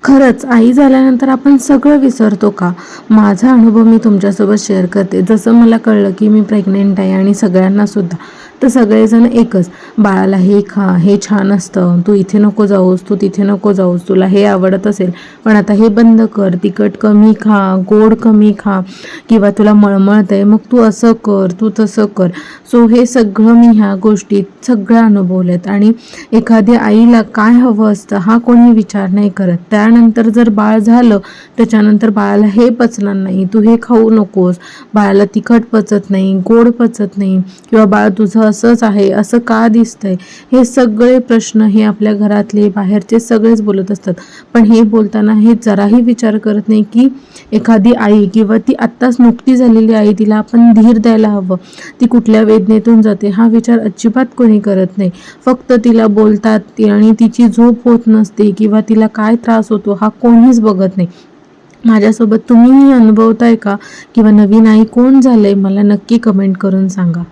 खरंच आई झाल्यानंतर आपण सगळं विसरतो का? माझा अनुभव मी तुमच्यासोबत शेअर करते. जसं मला कळलं की मी प्रेग्नेंट आहे आणि सगळ्यांना सुद्धा, तर सगळेजण एकच, बाळाला हे खा, हे छान असतं, तू इथे नको जाऊस, तू तिथे नको जाऊस, तुला हे आवडत असेल पण आता हे बंद कर, तिखट कमी खा, गोड कमी खा, किंवा तुला मळमळतंय मग तू असं कर, तू तसं कर. सो हे सगळं मी ह्या गोष्टीत सगळ्या अनुभवल्यात. आणि एखाद्या आईला काय हवं असतं हा कोणी विचार नाही करत. त्यानंतर जर बाळ झालं त्याच्यानंतर बाळाला हे पचणार नाही, तू हे खाऊ नकोस, बाळाला तिखट पचत नाही, गोड पचत नाही, किंवा बाळ तुझं असंच आहे, असं का दिसतंय, हे सगळे प्रश्न हे आपल्या घरातले बाहेरचे सगळेच बोलत असतात. पण हे बोलताना हे जराही विचार करत नाही की एखादी आई किंवा ती आत्ताच नुकती झालेली आई, तिला आपण धीर द्यायला हवं, ती कुठल्या वेदनेतून जाते हा विचार अजिबात कोणी करत नाही. फक्त तिला बोलतात आणि तिची झोप होत नसते किंवा तिला काय त्रास होतो हा कोणीच बघत नाही. माझ्यासोबत तुम्हीही अनुभवताय का? किंवा नवीन आई कोण झालंय मला नक्की कमेंट करून सांगा.